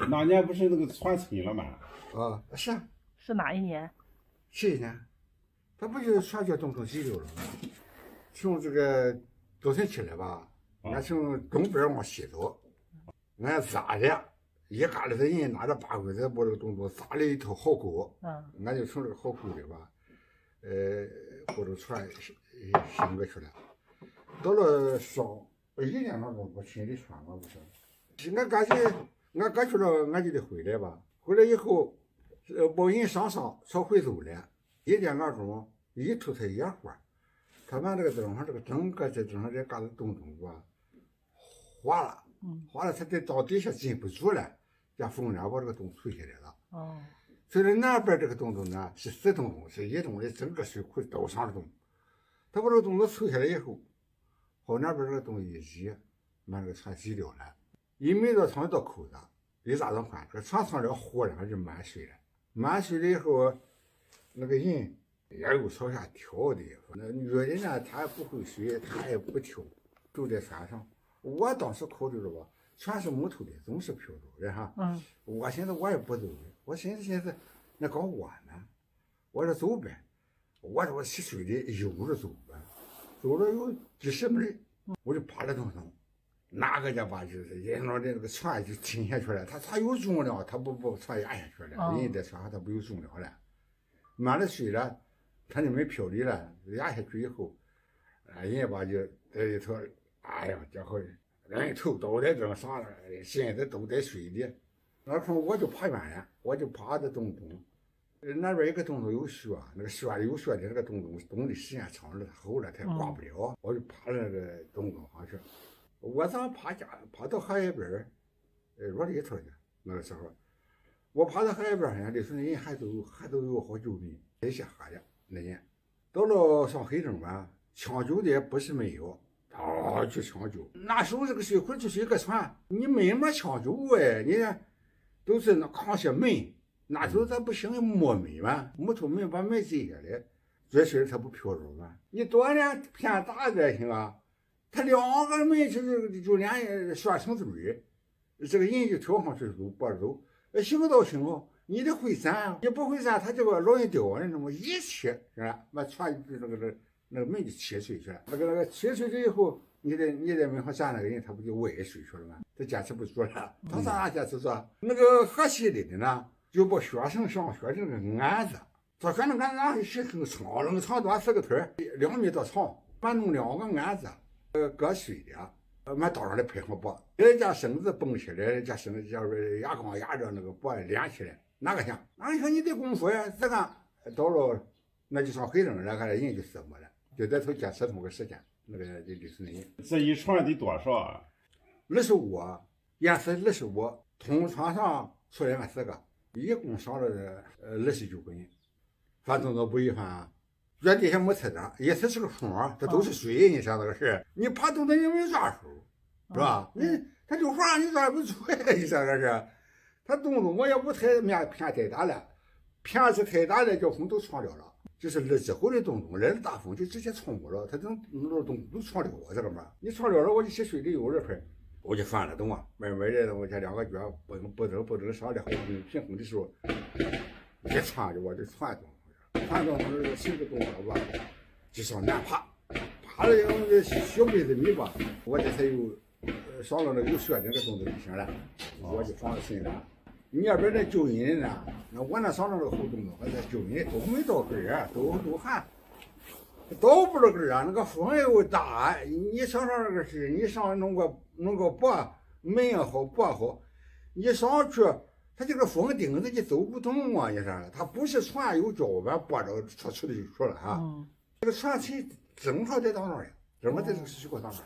那年不是那个船沉了吗？啊，是是哪一年？去年，他不就船叫东风急流了吗？从这个早晨起来吧，俺从东边往西走，俺扎的，一家里的人拿着把棍子把这个东东扎了一条壕沟，俺就从这个壕沟里吧，或者船行过去了。到了1点多钟，我心里穿了，不是。俺赶去了，俺就得回来吧。回来以后，把人上朝回走了。1点多钟，一头他野火，他把这个灯上这个整个这灯上这嘎子东吧，化了，他得到底下禁不住了，这风呢把这个洞吹下来了。哦，所以那边这个洞呢是死洞，是一洞的整个水库都上的洞。他把这个洞子吹下来以后，往那边这个洞一移，把这个船急掉了。一没到船到口子，一咋子换？这个船上这火然后就满水了。满水了以后，那个人也有朝下跳的。那女人呢，她也不会水，她也不跳，都在船上。我当时考虑了吧，船是木头的，总是漂着的哈。我寻思我也不走的，我寻思那搞我呢，我说走呗，我说我洗水的悠着走呗，走了有几十米，我就爬了东上。哪个家把就是人家的那个船就停下去了，他有重量，他不船压下去了，人家在船上他不有重量了，满了水了，他就没漂离了，压下去以后，人家把就在里头，哎呀，这会人头都在这上了，身子都在水里，那时候我就爬远了，我就爬到洞中，那边一个洞洞有雪，那个雪有雪的那个洞的时间长了，厚了，它也挂不了，我就爬那个洞洞上去。我咋爬到海边落里头去？那个时候，我爬到海边上，那时候人还都有好酒米，这些喝的那人。到了上黑灯吧，抢救的不是没有，去抢救。那时候这个水库就是一个船，你没抢救哎，你看都是那扛些门，那时候咱不行木门嘛，木头门把门摘下来，这水它不飘着吗？你多点偏大点行啊？他2个门就连拴绳子儿，这个人就跳上去走，抱着走，行倒行了，你得会闪，你不会闪，他这个老人吊人这么一起，是吧？把船就那个门就切碎去了，那个切碎了以后，你在门上站那个人，他不就崴水去了吗？他坚持不住了，他咋坚持住？那个河西里的呢，就把学生上学的那个案子，他看那个案子是很长，那个长短4个腿，2米多长，把弄2个案子。搁水的，俺岛上的配合布，人家绳子绷起来，人家绳子就是牙缸压着那个布连起来，哪个像？哪像你的功夫呀？这个到了那就上黑灯了，看人就死没了，就在头坚持这么个时间，那个就是那人。这一船得多少啊？25，也是25，通船上出来俺4个，一共上了29个人，反正都不一般。这底下没车的，也是个空，这都是水，你想那个事，你爬洞子你没抓手，是吧？他就滑，你抓不住呀，你想这是？他洞子我也不太偏太大了，偏是太大了，叫风都闯了了。就是那之后的洞洞，来了大风就直接冲过了，他这那洞都闯了我这个嘛，你闯了我就去水里游这块，我就翻了洞啊，慢慢的我这2个脚不走上来，平衡的时候，一窜就我就窜洞。看到那个新的洞了吧，就上南爬了有小辈子米吧，我这才有上了那个有雪的那个洞子就行了，我就放到身上。你那边那救人呢，那我那上那个后洞子，我这救人都没到根儿，都旱，到不了根儿啊，那个风又大，你上那个是，你上弄个布门也好，布也好，你上去。他这个风顶子你走不动啊！你说，他不是船有脚板拨着出去的就出了哈。这个船沉正好在到那儿，正好在这个石头到那儿。